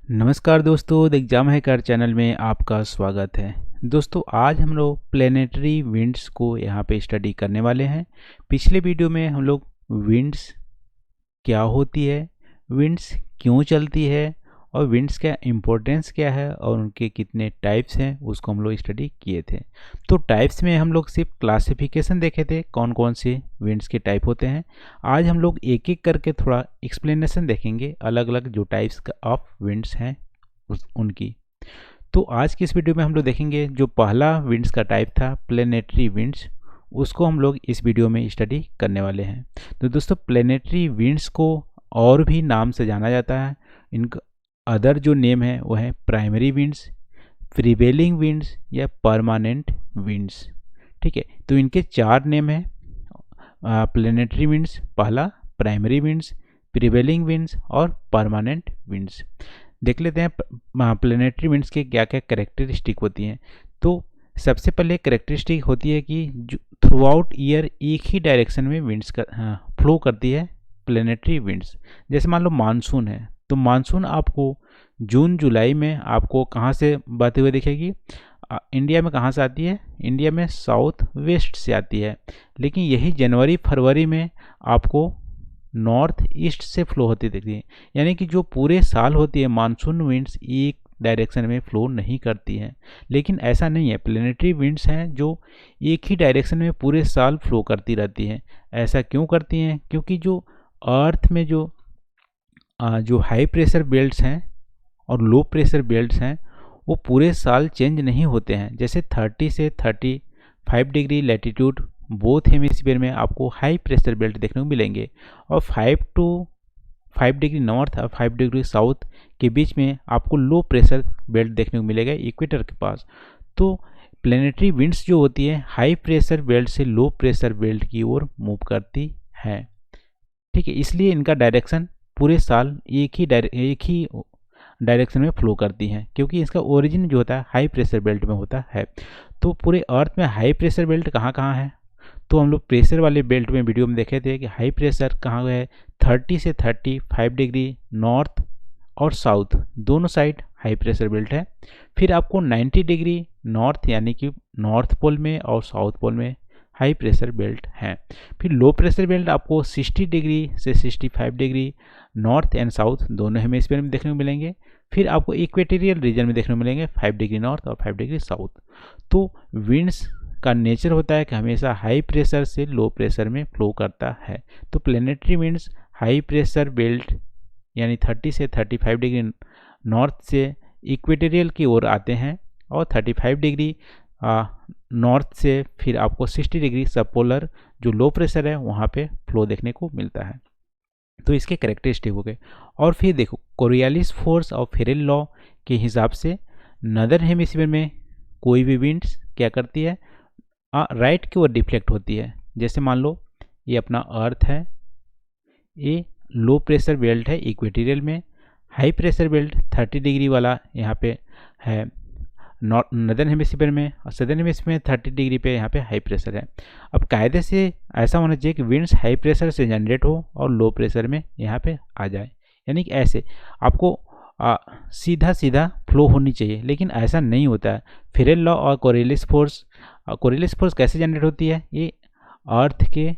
नमस्कार दोस्तों, the exam hacker channel में आपका स्वागत है। दोस्तों, आज हम लोग प्लेनेटरी विंड्स को यहाँ पे स्टडी करने वाले हैं। पिछले वीडियो में हम लोग विंड्स क्या होती है, विंड्स क्यों चलती है और विंड्स का इम्पोर्टेंस क्या है और उनके कितने टाइप्स हैं उसको हम लोग स्टडी किए थे। तो टाइप्स में हम लोग सिर्फ क्लासिफिकेशन देखे थे, कौन कौन से विंड्स के टाइप होते हैं। आज हम लोग एक एक करके थोड़ा एक्सप्लेनेशन देखेंगे, अलग अलग जो टाइप्स ऑफ विंड्स हैं उनकी। तो आज की इस वीडियो में हम लोग देखेंगे जो पहला विंड्स का टाइप था प्लेनेटरी विंड्स, उसको हम लोग इस वीडियो में स्टडी करने वाले हैं। तो दोस्तों, प्लेनेटरी विंड्स को और भी नाम से जाना जाता है। इनका अदर जो नेम है वो है प्राइमरी विंड्स, प्रिवेलिंग विंड्स या परमानेंट विंड्स। ठीक है, तो इनके चार नेम हैं प्लेनेटरी विंड्स, पहला प्राइमरी विंड्स, प्रिवेलिंग विंड्स और परमानेंट विंड्स। देख लेते हैं प्लेनेटरी विंड्स के क्या क्या कैरेक्टरिस्टिक होती हैं। तो सबसे पहले कैरेक्टरिस्टिक होती है कि जो थ्रू आउट ईयर एक ही डायरेक्शन में विंड्स का फ्लो करती है प्लेनेटरी विंड्स। जैसे मान लो मानसून है, तो मानसून आपको जून जुलाई में आपको कहाँ से बहते हुए दिखेगी? इंडिया में कहाँ से आती है? इंडिया में साउथ वेस्ट से आती है। लेकिन यही जनवरी फरवरी में आपको नॉर्थ ईस्ट से फ्लो होती दिखती है। यानी कि जो पूरे साल होती है मानसून विंड्स एक डायरेक्शन में फ्लो नहीं करती हैं। लेकिन ऐसा नहीं है, प्लेनेटरी विंड्स हैं जो एक ही डायरेक्शन में पूरे साल फ्लो करती रहती हैं। ऐसा क्यों करती हैं? क्योंकि जो अर्थ में जो हाई प्रेशर बेल्ट्स हैं और लो प्रेशर बेल्ट्स हैं वो पूरे साल चेंज नहीं होते हैं। जैसे 30 से 35 डिग्री लैटिट्यूड बोथ हेमिस्फीयर में आपको हाई प्रेशर बेल्ट देखने को मिलेंगे और 5 डिग्री नॉर्थ और 5 डिग्री साउथ के बीच में आपको लो प्रेशर बेल्ट देखने को मिलेगा इक्वेटर के पास। तो प्लेनेटरी विंड्स जो होती है हाई प्रेशर बेल्ट से लो प्रेशर बेल्ट की ओर मूव करती है। ठीक है, इसलिए इनका डायरेक्शन पूरे साल एक ही डायरेक्शन में फ्लो करती हैं, क्योंकि इसका ओरिजिन जो होता है हाई प्रेशर बेल्ट में होता है। तो पूरे अर्थ में हाई प्रेशर बेल्ट कहाँ कहाँ है? तो हम लोग प्रेशर वाले बेल्ट में वीडियो में देखे थे कि हाई प्रेशर कहाँ है, 30 से 35 डिग्री नॉर्थ और साउथ दोनों साइड हाई प्रेशर बेल्ट है। फिर आपको 90 डिग्री नॉर्थ यानी कि नॉर्थ पोल में और साउथ पोल में हाई प्रेशर बेल्ट हैं। फिर लो प्रेशर बेल्ट आपको 60 डिग्री से 65 डिग्री नॉर्थ एंड साउथ दोनों हेमिस्फीयर में देखने को मिलेंगे। फिर आपको इक्वेटोरियल रीजन में देखने को मिलेंगे 5 डिग्री नॉर्थ और 5 डिग्री साउथ। तो विंड्स का नेचर होता है कि हमेशा हाई प्रेशर से लो प्रेशर में फ्लो करता है। तो planetary winds high pressure belt यानी 30 से 35 डिग्री नॉर्थ से इक्वेटोरियल की ओर आते हैं और 35 डिग्री नॉर्थ से फिर आपको 60 डिग्री सबपोलर जो लो प्रेशर है वहाँ पे फ्लो देखने को मिलता है। तो इसके कैरेक्टरिस्टिक हो गए। और फिर देखो कोरियालिस फोर्स और फेरेल लॉ के हिसाब से नदर हेमिस्फीयर में कोई भी विंड्स क्या करती है, राइट की ओर डिफ्लेक्ट होती है। जैसे मान लो ये अपना अर्थ है, ये लो प्रेशर बेल्ट है इक्वेटोरियल में, हाई प्रेशर बेल्ट 30 डिग्री वाला यहाँ पे है नॉर्दर्न हेमिस्फीयर में, और सदर्न हेमिस्फीयर में 30 डिग्री पे यहाँ पे हाई प्रेशर है। अब कायदे से ऐसा होना चाहिए कि विंड्स हाई प्रेशर से जनरेट हो और लो प्रेशर में यहाँ पे आ जाए। यानी कि ऐसे आपको सीधा सीधा फ्लो होनी चाहिए, लेकिन ऐसा नहीं होता है। फेरेल लॉ और कोरियालिस फोर्स कैसे जनरेट होती है? ये अर्थ के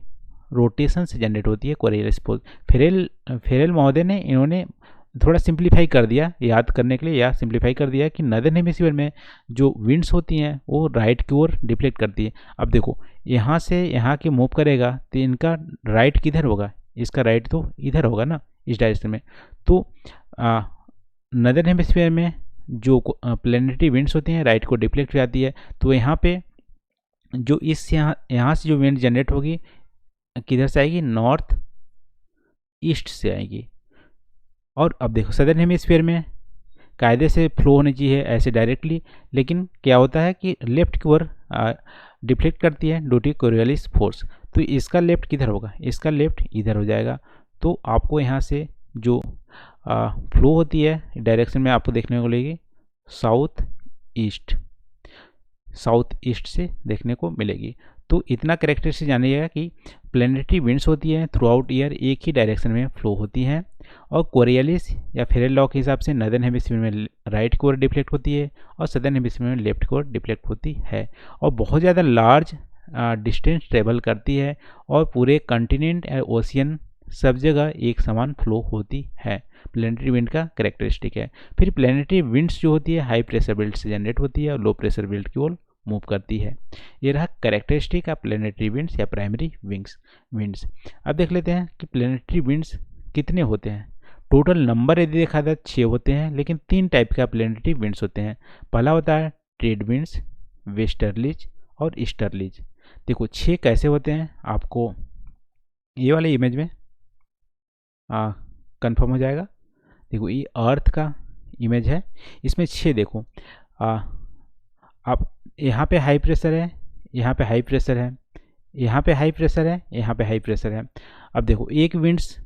रोटेशन से जनरेट होती है कोरियालिस फोर्स। फेरेल महोदय ने इन्होंने थोड़ा सिंप्लीफाई कर दिया याद करने के लिए, या सिंप्लीफाई कर दिया कि नदर्न हेमिस्फीयर में जो विंड्स होती हैं वो राइट की ओर डिफ्लेक्ट करती है। अब देखो यहाँ से यहाँ के मूव करेगा तो इनका राइट किधर होगा? इसका राइट तो इधर होगा ना, इस डायरेक्शन में। तो नदर्न हेमिस्फीयर में जो प्लेनेटरी विंड्स होती हैं राइट को डिफ्लेक्ट जाती है। तो यहाँ पे जो यहाँ से जो विंड जनरेट होगी किधर से आएगी? नॉर्थ ईस्ट से आएगी। और अब देखो सदर्न हेमिस्फीयर में कायदे से फ्लो होनी चाहिए ऐसे डायरेक्टली, लेकिन क्या होता है कि लेफ्ट की ओर डिफ्लेक्ट करती है ड्यू टू कोरियालिस फोर्स। तो इसका लेफ्ट किधर होगा? इसका लेफ्ट इधर हो जाएगा। तो आपको यहाँ से जो फ्लो होती है डायरेक्शन में आपको देखने को मिलेगी साउथ ईस्ट से देखने को मिलेगी। तो इतना कैरेक्टरिस्टिक जानिएगा कि प्लैनेटरी विंड्स होती है थ्रू आउट ईयर एक ही डायरेक्शन में फ्लो होती हैं, और कोरियलिस या फेरल लॉ के हिसाब से नदर्न हेमिस्फीयर में राइट की ओर डिफ्लेक्ट होती है और सदर्न हेमिस्फीयर में लेफ्ट की ओर डिफ्लेक्ट होती है, और बहुत ज़्यादा लार्ज डिस्टेंस ट्रेवल करती है, और पूरे कंटिनेंट या ओशियन सब जगह एक समान फ्लो होती है। प्लैनेटरी विंड का कैरेक्टरिस्टिक है। फिर प्लैनेटरी विंड्स जो होती है हाई प्रेशर बेल्ट से जनरेट होती है और लो प्रेशर बेल्ट की ओर मूव करती है। ये रहा कैरेक्टरिस्टिक ऑफ प्लैनेटरी विंड्स या प्राइमरी विंड्स। अब देख लेते हैं कि प्लैनेटरी विंड्स कितने होते हैं। टोटल नंबर यदि देखा जाए 6 होते हैं, लेकिन 3 टाइप का प्लैनेटरी विंड्स होते हैं। पहला होता है ट्रेड विंड्स, वेस्टर्लीज और ईस्टर्लीज। देखो 6 कैसे होते हैं आपको ये वाले इमेज में कंफर्म हो जाएगा। देखो ये अर्थ का इमेज है, इसमें 6 देखो आप यहाँ पे हाई प्रेशर है, यहाँ पे हाई प्रेशर है, यहाँ पे हाई प्रेशर है, यहाँ पे हाई प्रेशर है। अब देखो एक विंड्स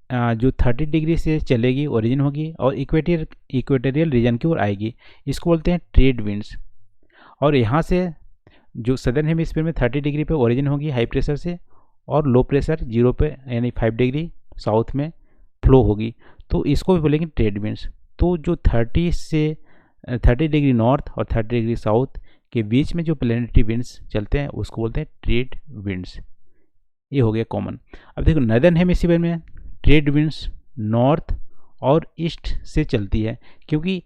जो 30 डिग्री से चलेगी ओरिजिन होगी और इक्वेटोरियल रीजन की ओर आएगी, इसको बोलते हैं ट्रेड विंड्स। और यहाँ से जो सदर्न हेमिस्फीयर में 30 डिग्री पे ओरिजिन होगी हाई प्रेशर से, और लो प्रेशर 0 पे यानी 5 डिग्री साउथ में फ्लो होगी, तो इसको भी बोलेंगे ट्रेड विंड्स। तो जो 30 डिग्री नॉर्थ और 30 डिग्री साउथ के बीच में जो प्लैनेटरी विंड्स चलते हैं उसको बोलते हैं ट्रेड विंड्स। ये हो गया कॉमन। अब देखो नदर्न हेमिस्फीयर में ट्रेड विंड्स नॉर्थ और ईस्ट से चलती है, क्योंकि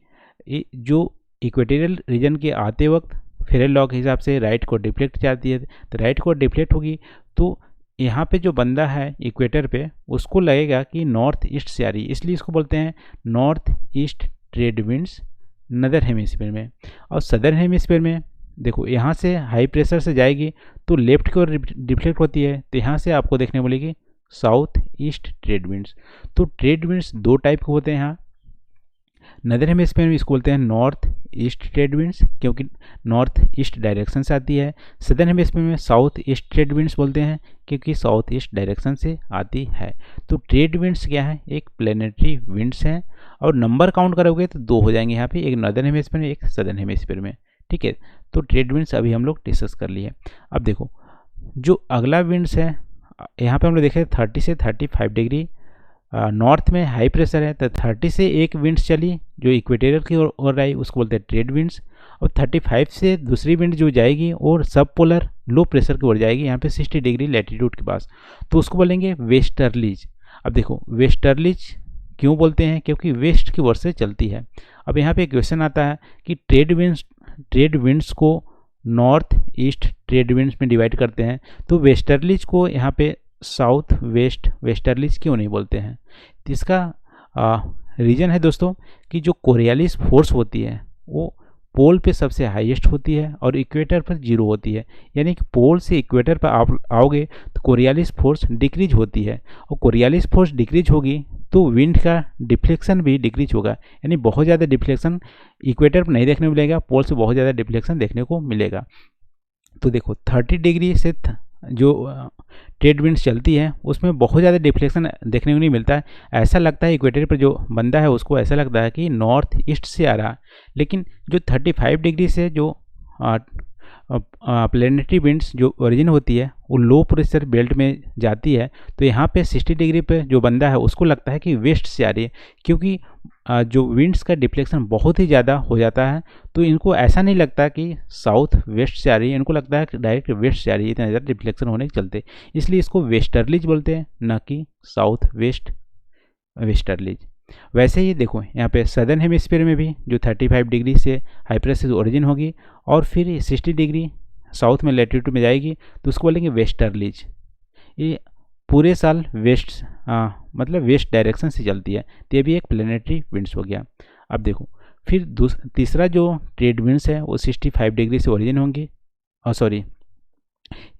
जो इक्वेटोरियल रीजन के आते वक्त फेरल लॉ के हिसाब से राइट को डिफ्लेक्ट जाती है, तो राइट को डिफ्लेक्ट होगी तो यहाँ पे जो बंदा है इक्वेटर पे उसको लगेगा कि नॉर्थ ईस्ट से आ रही है, इसलिए इसको बोलते हैं north east trade winds northern hemisphere में। और सदर्न हेमिस्फीयर में देखो यहाँ से हाई प्रेशर से जाएगी तो लेफ्ट की ओर डिफ्लेक्ट होती है, तो यहाँ से आपको देखने मिलेगी साउथ ईस्ट ट्रेड विंड्स। तो ट्रेड विंड्स 2 टाइप के होते हैं यहाँ। नदर्न हेमिस्फीयर में इसको बोलते हैं नॉर्थ ईस्ट ट्रेड विंड्स, क्योंकि नॉर्थ ईस्ट डायरेक्शन से आती है। सदर्न हेमिस्फीयर में साउथ ईस्ट ट्रेड विंड्स बोलते हैं, क्योंकि साउथ ईस्ट डायरेक्शन से आती है। तो ट्रेड विंड्स क्या है, एक प्लैनेटरी विंड्स हैं, और नंबर काउंट करोगे तो 2 हो जाएंगे यहाँ पे, एक नदर्न हेमिस्फीयर में एक सदर्न हेमिस्फीयर में। ठीक है, तो ट्रेड विंड्स अभी हम लोग डिस्कस कर लिए। अब देखो जो अगला विंड्स है, यहाँ पे हम लोग देखें 30 से 35 डिग्री नॉर्थ में हाई प्रेशर है, तो 30 से एक विंड्स चली जो इक्वेटोरियल की ओर आई उसको बोलते हैं ट्रेड विंड्स, और 35 से दूसरी विंड जो जाएगी और सब पोलर लो प्रेशर की ओर जाएगी यहाँ पे 60 डिग्री लैटिट्यूड के पास, तो उसको बोलेंगे वेस्टर्लीज। अब देखो वेस्टर्लीज क्यों बोलते हैं, क्योंकि वेस्ट की ओर से चलती है। अब यहाँ पे क्वेश्चन आता है कि ट्रेड विंड्स को नॉर्थ ईस्ट ट्रेड विंड्स में डिवाइड करते हैं, तो वेस्टर्लीज को यहाँ पे साउथ वेस्ट वेस्टर्लीज क्यों नहीं बोलते हैं। तो इसका रीज़न है दोस्तों कि जो कोरियलिस फोर्स होती है वो पोल पे सबसे हाईएस्ट होती है और इक्वेटर पर 0 होती है, यानी कि पोल से इक्वेटर पर आप आओगे तो कोरियलिस फोर्स डिक्रीज होती है, और कोरियलिस फोर्स डिक्रीज होगी तो विंड का डिफ्लेक्शन भी डिक्रीज होगा, यानी बहुत ज़्यादा डिफ्लेक्शन इक्वेटर पर नहीं देखने को मिलेगा, पोल से बहुत ज़्यादा डिफ्लेक्शन देखने को मिलेगा। तो देखो 30 डिग्री से जो ट्रेड विंड्स चलती है उसमें बहुत ज़्यादा डिफ्लेक्शन देखने को नहीं मिलता है। ऐसा लगता है इक्वेटर पर जो बंदा है उसको ऐसा लगता है कि नॉर्थ ईस्ट से आ रहा है, लेकिन जो 35 डिग्री से जो प्लैनेटरी विंड्स जो ओरिजिन होती है वो लो प्रेशर बेल्ट में जाती है, तो यहाँ पे 60 डिग्री पे जो बंदा है उसको लगता है कि वेस्ट से आ रही है, क्योंकि जो विंड्स का डिफ्लेक्शन बहुत ही ज़्यादा हो जाता है, तो इनको ऐसा नहीं लगता कि साउथ वेस्ट से आ रही है, इनको लगता है कि डायरेक्ट वेस्ट से आ रही है, इतना ज़्यादा डिफ्लेक्शन होने के चलते, इसलिए इसको वेस्टर्लीज बोलते हैं, ना कि साउथ वेस्ट वेस्टर्लीज। वैसे ही देखो यहाँ पे सदर्न हेमिस्फीयर में भी जो 35 डिग्री से हाई प्रेशर से ओरिजिन होगी और फिर 60 डिग्री साउथ में लैटिट्यूड में जाएगी तो उसको बोलेंगे वेस्टर्लीज। ये पूरे साल वेस्ट मतलब वेस्ट डायरेक्शन से चलती है, तो ये भी एक प्लैनेटरी विंड्स हो गया। अब देखो फिर तीसरा जो ट्रेड विंड्स है वो 65 डिग्री से ओरिजिन होंगी, और सॉरी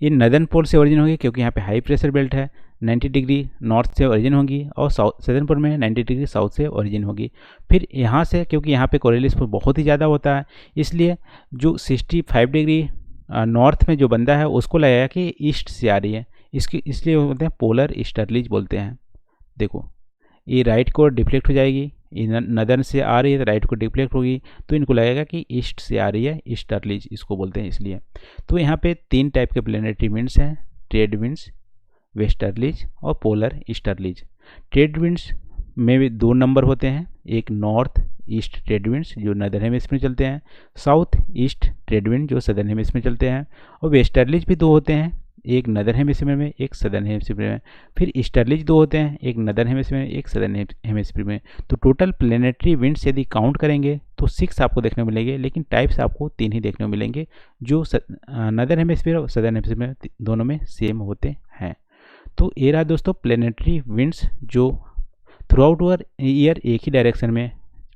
ये नदर्न पोल से ओरिजिन होगी क्योंकि यहाँ पे हाई प्रेशर बेल्ट है, 90 डिग्री नॉर्थ से ओरिजिन होगी, और सदर्न पोल में 90 डिग्री साउथ से ओरिजिन होगी। फिर यहाँ से क्योंकि यहाँ पे कोरियलिस फोर्स बहुत ही ज़्यादा होता है, इसलिए जो 65 डिग्री नॉर्थ में जो बंदा है उसको लगेगा कि ईस्ट से आ रही है, इसलिए बोलते हैं पोलर ईस्टर्लीज बोलते हैं। देखो ये राइट को डिफ्लेक्ट हो जाएगी, नदर्न से आ रही है तो राइट को डिफ्लेक्ट होगी, तो इनको लगेगा कि ईस्ट से आ रही है, ईस्टर्लीज इसको बोलते हैं इसलिए। तो यहाँ पे 3 टाइप के प्लेनेटरी विंड्स हैं, ट्रेड विंड्स, वेस्टर्लीज और पोलर ईस्टर्लीज। ट्रेड विंड्स में भी 2 नंबर होते हैं, एक नॉर्थ ईस्ट ट्रेड विंड्स जो नदर्न हेमिस्फीयर में चलते हैं, साउथ ईस्ट ट्रेड विंड जो सदर्न हेमिस्फीयर में चलते हैं, और वेस्टर्लीज भी 2 होते हैं, एक नदर्न हेमिस्फीयर में एक सदर्न हेमिस्फीयर में। फिर ईस्टर्लीज 2 होते हैं, एक नदर्न हेमिस्फीयर में एक सदर्न हेमिस्फीयर में। तो टोटल प्लेनेटरी विंड्स यदि काउंट करेंगे तो 6 आपको देखने को मिलेंगे, लेकिन टाइप्स आपको 3 ही देखने को मिलेंगे जो नदर्न हेमिस्फीयर और सदर्न हेमिस्फीयर में दोनों में सेम होते हैं। तो ये रहा दोस्तों प्लेनेटरी विंड्स जो थ्रू आउट ईयर एक ही डायरेक्शन में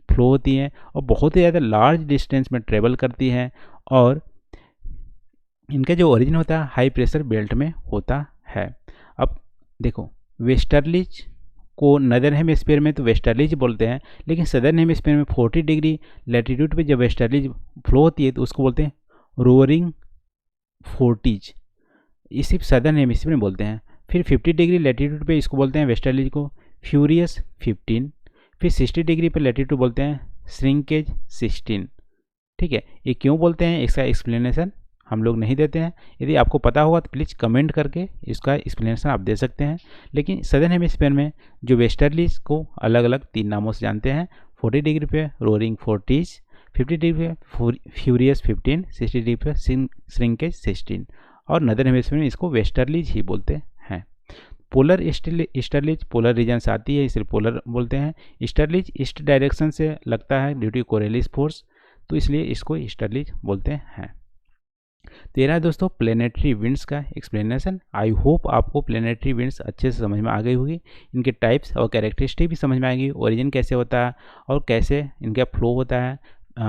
फ्लो होती हैं और बहुत ही ज़्यादा लार्ज डिस्टेंस में ट्रेवल करती हैं, और इनका जो ओरिजिन होता है हाई प्रेशर बेल्ट में होता है। अब देखो वेस्टर्लीज को नदर्न हेमिस्फीयर में तो वेस्टर्लीज बोलते हैं, लेकिन सदर्न हेमिस्फीयर में 40 डिग्री लैटिट्यूड पे जब वेस्टर्लीज फ्लो होती है तो उसको बोलते हैं रोअरिंग फोर्टीज, ये सिर्फ सदर्न हेमिस्फीयर में बोलते हैं। फिर 50 डिग्री लैटिट्यूड पे इसको बोलते हैं वेस्टर्लीज को फ्यूरियस 15। फिर 60 डिग्री पे लैटिट्यूड बोलते हैं श्रिंकेज 16। ठीक है, ये क्यों बोलते हैं इसका एक्सप्लेनेशन हम लोग नहीं देते हैं, यदि आपको पता होगा तो प्लीज़ कमेंट करके इसका एक्सप्लेनेशन आप दे सकते हैं। लेकिन सदर्न हेमिस्फीयर में जो वेस्टर्लीज को अलग अलग 3 नामों से जानते हैं, 40 डिग्री पे रोअरिंग 40, 50 डिग्री पे फ्यूरियस 15, 60 डिग्री पे श्रिंकेज 16, और नदर्न हेमिस्फीयर में इसको वेस्टर्लीज ही बोलते हैं। पोलर ईस्टर्लीज पोलर रीजन से आती है इसलिए पोलर बोलते हैं। ईस्टर्लीज ईस्ट डायरेक्शन से लगता है ड्यू टू कोरियोलिस फोर्स, तो इसलिए इसको ईस्टर्लीज बोलते हैं। तेरह दोस्तों प्लेनेटरी विंड्स का एक्सप्लेनेशन। आई होप आपको प्लेनेटरी विंड्स अच्छे से समझ में आ गई होगी, इनके टाइप्स और कैरेक्टरिस्टिक भी समझ में आएगी, ओरिजिन कैसे होता है और कैसे इनका फ्लो होता है,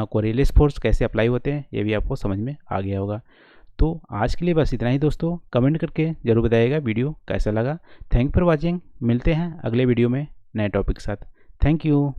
कोरियोलिस फोर्स कैसे अप्लाई होते हैं, ये भी आपको समझ में आ गया होगा। तो आज के लिए बस इतना ही दोस्तों, कमेंट करके ज़रूर बताइएगा वीडियो कैसा लगा। थैंक फॉर वॉचिंग, मिलते हैं अगले वीडियो में नए टॉपिक के साथ। Thank you.